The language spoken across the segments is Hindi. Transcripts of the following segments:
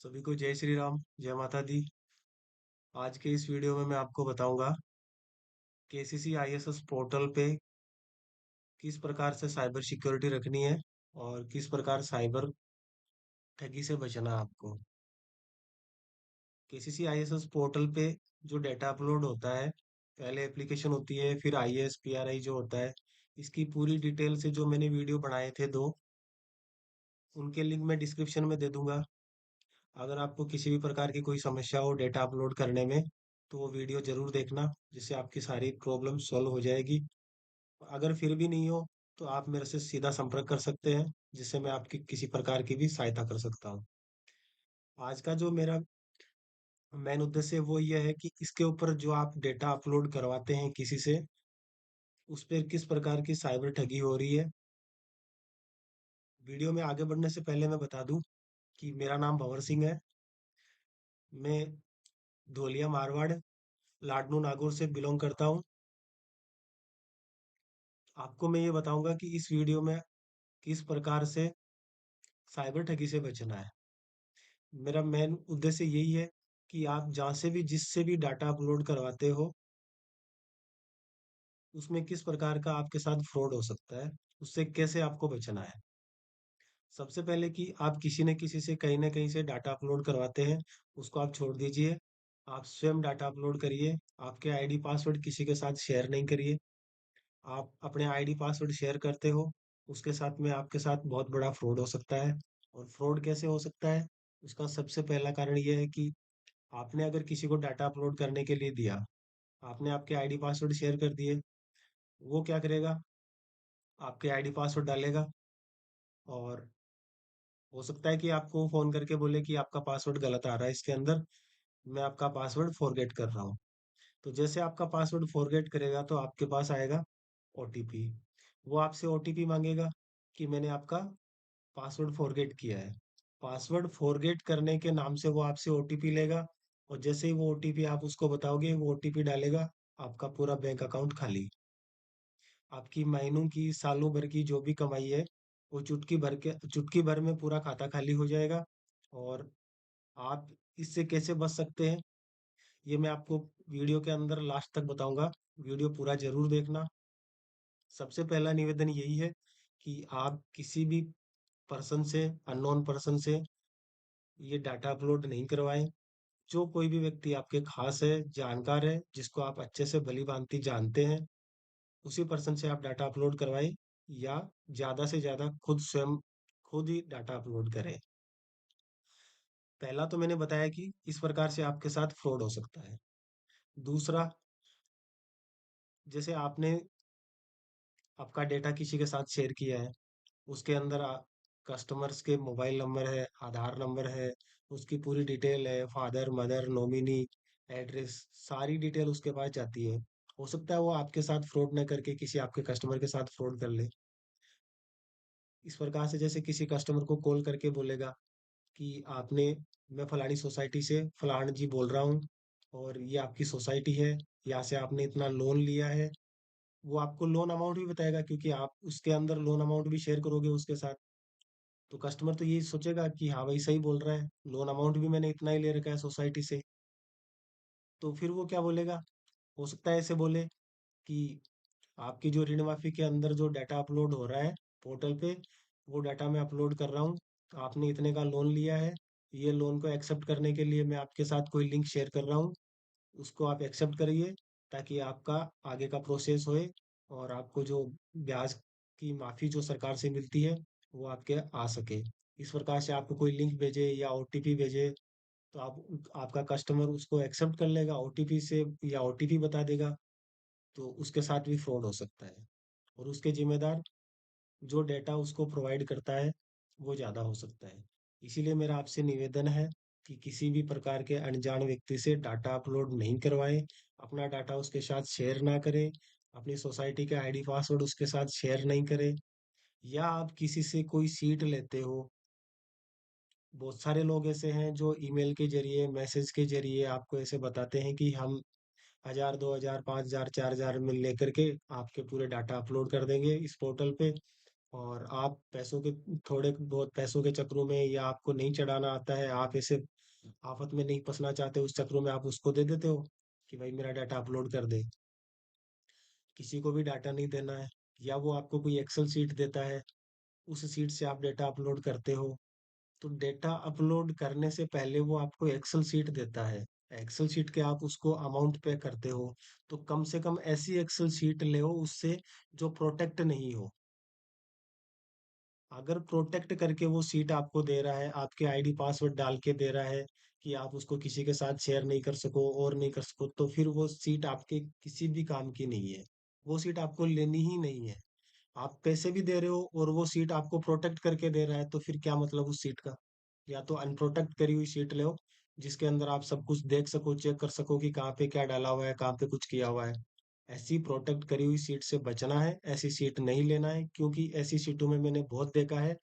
सभी को जय श्री राम, जय माता दी। आज के इस वीडियो में मैं आपको बताऊंगा केसीसी आईएसएस पोर्टल पे किस प्रकार से साइबर सिक्योरिटी रखनी है और किस प्रकार साइबर ठगी से बचना है आपको। केसीसी आईएसएस पोर्टल पे जो डेटा अपलोड होता है, पहले एप्लीकेशन होती है, फिर आईएएस पीआरआई जो होता है, इसकी पूरी डिटेल से जो मैंने वीडियो बनाए थे दो, उनके लिंक मैं डिस्क्रिप्शन में दे दूंगा। अगर आपको किसी भी प्रकार की कोई समस्या हो डेटा अपलोड करने में, तो वो वीडियो जरूर देखना, जिससे आपकी सारी प्रॉब्लम सॉल्व हो जाएगी। अगर फिर भी नहीं हो तो आप मेरे से सीधा संपर्क कर सकते हैं, जिससे मैं आपकी किसी प्रकार की भी सहायता कर सकता हूँ। आज का जो मेरा मेन उद्देश्य वो ये है कि इसके ऊपर जो आप डेटा अपलोड करवाते हैं किसी से, उस पर किस प्रकार की साइबर ठगी हो रही है। वीडियो में आगे बढ़ने से पहले मैं बता दूं कि मेरा नाम भंवर सिंह है। मैं धोलिया मारवाड़, लाडनू नागौर से बिलोंग करता हूँ। आपको मैं ये बताऊंगा कि इस वीडियो में किस प्रकार से साइबर ठगी से बचना है। मेरा मेन उद्देश्य यही है कि आप जहाँ से भी जिससे भी डाटा अपलोड करवाते हो, उसमें किस प्रकार का आपके साथ फ्रॉड हो सकता है, उससे कैसे आपको बचना है। सबसे पहले कि आप किसी न किसी से कहीं ना कहीं से डाटा अपलोड करवाते हैं, उसको आप छोड़ दीजिए। आप स्वयं डाटा अपलोड करिए। आपके आईडी पासवर्ड किसी के साथ शेयर नहीं करिए। आप अपने आईडी पासवर्ड शेयर करते हो, उसके साथ में आपके साथ बहुत बड़ा फ्रॉड हो सकता है। और फ्रॉड कैसे हो सकता है, उसका सबसे पहला कारण यह है कि आपने अगर किसी को डाटा अपलोड करने के लिए दिया, आपने आपके आईडी पासवर्ड शेयर कर दिए, वो क्या करेगा, आपके आईडी पासवर्ड डालेगा। और हो सकता है कि आपको फोन करके बोले कि आपका पासवर्ड गलत आ रहा है इसके अंदर, मैं आपका पासवर्ड फॉरगेट कर रहा हूँ। तो जैसे आपका पासवर्ड फॉरगेट करेगा तो आपके पास आएगा ओटीपी। वो आपसे ओटीपी मांगेगा कि मैंने आपका पासवर्ड फॉरगेट किया है। पासवर्ड फॉरगेट करने के नाम से वो आपसे ओटीपी लेगा, और जैसे ही वो ओटीपी आप उसको बताओगे, वो ओटीपी डालेगा, आपका पूरा बैंक अकाउंट खाली। आपकी महीनों की, सालों भर की जो भी कमाई है, वो चुटकी भर में पूरा खाता खाली हो जाएगा। और आप इससे कैसे बच सकते हैं, ये मैं आपको वीडियो के अंदर लास्ट तक बताऊंगा। वीडियो पूरा जरूर देखना। सबसे पहला निवेदन यही है कि आप किसी भी पर्सन से, अननोन पर्सन से ये डाटा अपलोड नहीं करवाएं। जो कोई भी व्यक्ति आपके खास है, जानकार है, जिसको आप अच्छे से भली भांति जानते हैं, उसी पर्सन से आप डाटा अपलोड करवाएं। या ज्यादा से ज्यादा खुद ही डाटा अपलोड करें। पहला तो मैंने बताया कि इस प्रकार से आपके साथ फ्रॉड हो सकता है। दूसरा, जैसे आपने आपका डेटा किसी के साथ शेयर किया है, उसके अंदर कस्टमर्स के मोबाइल नंबर है, आधार नंबर है, उसकी पूरी डिटेल है, फादर मदर नॉमिनी, एड्रेस, सारी डिटेल उसके पास जाती है। हो सकता है वो आपके साथ फ्रॉड न करके किसी आपके कस्टमर के साथ फ्रॉड कर ले। इस प्रकार से जैसे किसी कस्टमर को कॉल करके बोलेगा कि आपने, मैं फलानी सोसाइटी से फलान जी बोल रहा हूँ, और ये आपकी सोसाइटी है, यहाँ से आपने इतना लोन लिया है। वो आपको लोन अमाउंट भी बताएगा, क्योंकि आप उसके अंदर लोन अमाउंट भी शेयर करोगे उसके साथ। तो कस्टमर तो यही सोचेगा कि हाँ भाई सही बोल रहा है, लोन अमाउंट भी मैंने इतना ही ले रखा है सोसाइटी से। तो फिर वो क्या बोलेगा, हो सकता है ऐसे बोले कि आपकी जो ऋण माफी के अंदर जो डाटा अपलोड हो रहा है पोर्टल पे, वो डाटा मैं अपलोड कर रहा हूँ। आपने इतने का लोन लिया है, ये लोन को एक्सेप्ट करने के लिए मैं आपके साथ कोई लिंक शेयर कर रहा हूँ, उसको आप एक्सेप्ट करिए, ताकि आपका आगे का प्रोसेस होए, और आपको जो ब्याज की माफी जो सरकार से मिलती है, वो आपके आ सके। इस प्रकार से आपको कोई लिंक भेजे या ओटीपी भेजे, तो आपका कस्टमर उसको एक्सेप्ट कर लेगा ओटीपी से, या ओटीपी बता देगा। तो उसके साथ भी फ्रॉड हो सकता है, और उसके जिम्मेदार जो डेटा उसको प्रोवाइड करता है, वो ज़्यादा हो सकता है। इसीलिए मेरा आपसे निवेदन है कि किसी भी प्रकार के अनजान व्यक्ति से डाटा अपलोड नहीं करवाएं। अपना डाटा उसके साथ शेयर ना करें। अपनी सोसाइटी के आईडी पासवर्ड उसके साथ शेयर नहीं करें। या आप किसी से कोई सीट लेते हो, बहुत सारे लोग ऐसे हैं जो ईमेल के जरिए, मैसेज के जरिए आपको ऐसे बताते हैं कि हम 1000, 2000, 5000, 4000 में लेकर के आपके पूरे डाटा अपलोड कर देंगे इस पोर्टल पे। और आप पैसों के थोड़े बहुत पैसों के चक्रों में, या आपको नहीं चढ़ाना आता है, आप ऐसे आफत में नहीं फंसना चाहते, उस चक्रों में आप उसको दे देते हो कि भाई मेरा डाटा अपलोड कर दे। किसी को भी डाटा नहीं देना है। या वो आपको कोई एक्सेल शीट देता है, उस शीट से आप डेटा अपलोड करते हो। तो डेटा अपलोड करने से पहले वो आपको एक्सेल शीट देता है। एक्सेल शीट के आप उसको अमाउंट पे करते हो। तो कम से कम ऐसी एक्सेल शीट ले उससे जो प्रोटेक्ट नहीं हो। अगर प्रोटेक्ट करके वो सीट आपको दे रहा है, आपके आईडी पासवर्ड डाल के दे रहा है कि आप उसको किसी के साथ शेयर नहीं कर सको और नहीं कर सको, तो फिर वो सीट आपके किसी भी काम की नहीं है। वो सीट आपको लेनी ही नहीं है। आप पैसे भी दे रहे हो और वो सीट आपको प्रोटेक्ट करके दे रहा है, तो फिर क्या मतलब उस सीट का। या तो अनप्रोटेक्ट करी हुई सीट ले, जिसके अंदर आप सब कुछ देख सको, चेक कर सको कि कहाँ पे क्या डाला हुआ है, कहाँ पे कुछ किया हुआ है। ऐसी प्रोटेक्ट करी हुई सीट से बचना है, ऐसी सीट नहीं लेना है, क्योंकि ऐसी सीटों में मैंने बहुत देखा है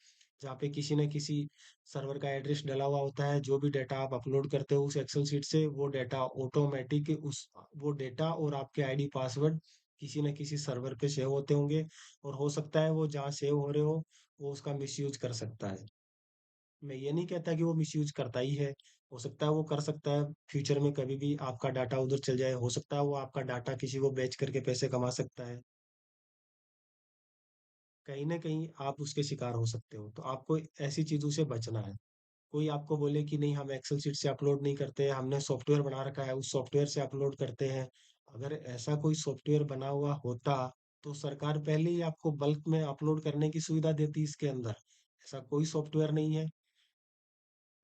जहाँ पे किसी न किसी सर्वर का एड्रेस डला हुआ होता है। जो भी डेटा आप अपलोड करते हो उस एक्सेल सीट से, वो डेटा ऑटोमेटिक उस वो डेटा और आपके आईडी पासवर्ड किसी न किसी सर्वर पे सेव होते होंगे। और हो सकता है वो जहाँ सेव हो रहे हो, वो उसका मिसयूज कर सकता है। मैं ये नहीं कहता कि वो मिसयूज करता ही है। हो सकता है वो कर सकता है, फ्यूचर में कभी भी आपका डाटा उधर चल जाए, हो सकता है वो आपका डाटा किसी को बेच करके पैसे कमा सकता है। कहीं ना कहीं आप उसके शिकार हो सकते हो, तो आपको ऐसी चीजों से बचना है। कोई आपको बोले कि नहीं हम एक्सेल शीट से अपलोड नहीं करते, हमने सॉफ्टवेयर बना रखा है उस सॉफ्टवेयर से अपलोड करते हैं। अगर ऐसा कोई सॉफ्टवेयर बना हुआ होता, तो सरकार पहले ही आपको बल्क में अपलोड करने की सुविधा देती इसके अंदर। ऐसा कोई सॉफ्टवेयर नहीं है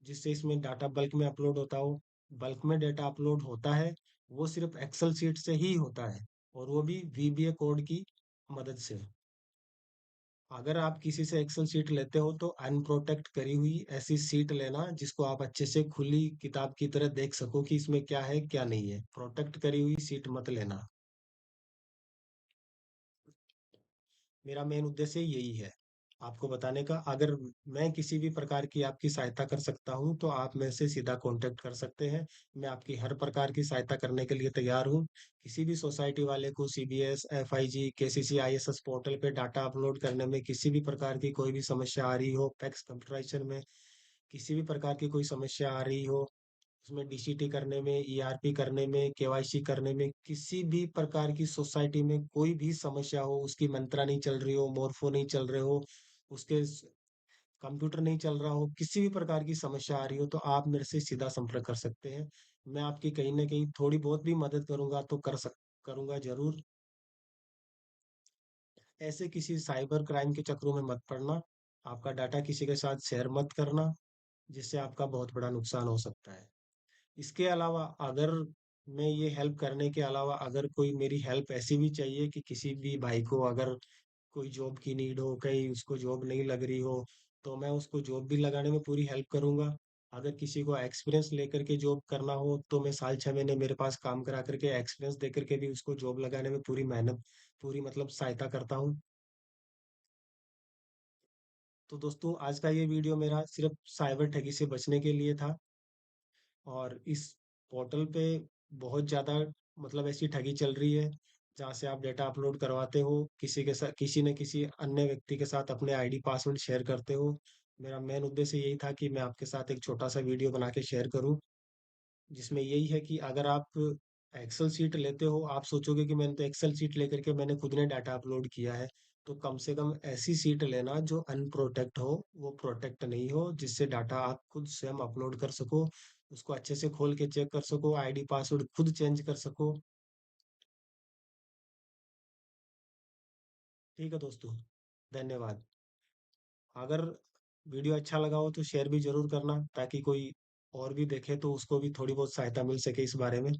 जिससे इसमें डाटा बल्क में अपलोड होता हो। बल्क में डाटा अपलोड होता है, वो सिर्फ एक्सेल शीट से ही होता है, और वो भी वीबीए कोड की मदद से। अगर आप किसी से एक्सेल शीट लेते हो तो अनप्रोटेक्ट करी हुई ऐसी शीट लेना जिसको आप अच्छे से खुली किताब की तरह देख सको कि इसमें क्या है क्या नहीं है। प्रोटेक्ट करी हुई शीट मत लेना। मेरा मेन उद्देश्य यही है आपको बताने का। अगर मैं किसी भी प्रकार की आपकी सहायता कर सकता हूँ तो आप मेरे से सीधा कांटेक्ट कर सकते हैं। मैं आपकी हर प्रकार की सहायता करने के लिए तैयार हूँ। किसी भी सोसाइटी वाले को CBS, FIG, KCC, ISS portal पे डाटा अपलोड करने में किसी भी प्रकार की कोई भी समस्या आ रही हो, पैक्स कंप्यूटराइजेशन में किसी भी प्रकार की कोई समस्या आ रही हो, उसमें डीसीटी करने में, ईआरपी करने में, केवाईसी करने में, किसी भी प्रकार की सोसाइटी में कोई भी समस्या हो, उसकी मंत्रा नहीं चल रही हो, मोरफो नहीं चल रहे हो, उसके कंप्यूटर नहीं चल रहा हो, किसी भी प्रकार की समस्या आ रही हो, तो आप मेरे से सीधा संपर्क कर सकते हैं। मैं आपकी कहीं ना कहीं थोड़ी बहुत भी मदद करूंगा तो करूंगा जरूर। ऐसे किसी साइबर क्राइम के चक्रों में मत पड़ना। आपका डाटा किसी के साथ शेयर मत करना, जिससे आपका बहुत बड़ा नुकसान हो सकता है। इसके अलावा अगर मैं ये हेल्प करने के अलावा अगर कोई मेरी हेल्प ऐसी भी चाहिए कि किसी भी भाई को अगर कोई जॉब की नीड हो, कहीं उसको जॉब नहीं लग रही हो, तो मैं उसको जॉब भी लगाने में पूरी हेल्प करूंगा। अगर किसी को एक्सपीरियंस लेकर के जॉब करना हो तो मैं साल 6 महीने मेरे पास काम करा करके एक्सपीरियंस दे करके भी उसको जॉब लगाने में पूरी मेहनत, पूरी मतलब सहायता करता हूँ। तो दोस्तों आज का ये वीडियो मेरा सिर्फ साइबर ठगी से बचने के लिए था। और इस पोर्टल पे बहुत ज़्यादा मतलब ऐसी ठगी चल रही है, जहाँ से आप डेटा अपलोड करवाते हो, किसी के साथ, किसी न किसी अन्य व्यक्ति के साथ अपने आईडी पासवर्ड शेयर करते हो। मेरा मेन उद्देश्य यही था कि मैं आपके साथ एक छोटा सा वीडियो बना के शेयर करूं, जिसमें यही है कि अगर आप एक्सेल शीट लेते हो, आप सोचोगे कि मैंने तो एक्सेल शीट लेकर के मैंने खुद ने डाटा अपलोड किया है। तो कम से कम ऐसी शीट लेना जो अनप्रोटेक्ट हो, वो प्रोटेक्ट नहीं हो, जिससे डाटा आप खुद स्वयं अपलोड कर सको, उसको अच्छे से खोल के चेक कर सको, आईडी पासवर्ड खुद चेंज कर सको। ठीक है दोस्तों, धन्यवाद। अगर वीडियो अच्छा लगा हो तो शेयर भी जरूर करना, ताकि कोई और भी देखे तो उसको भी थोड़ी बहुत सहायता मिल सके इस बारे में।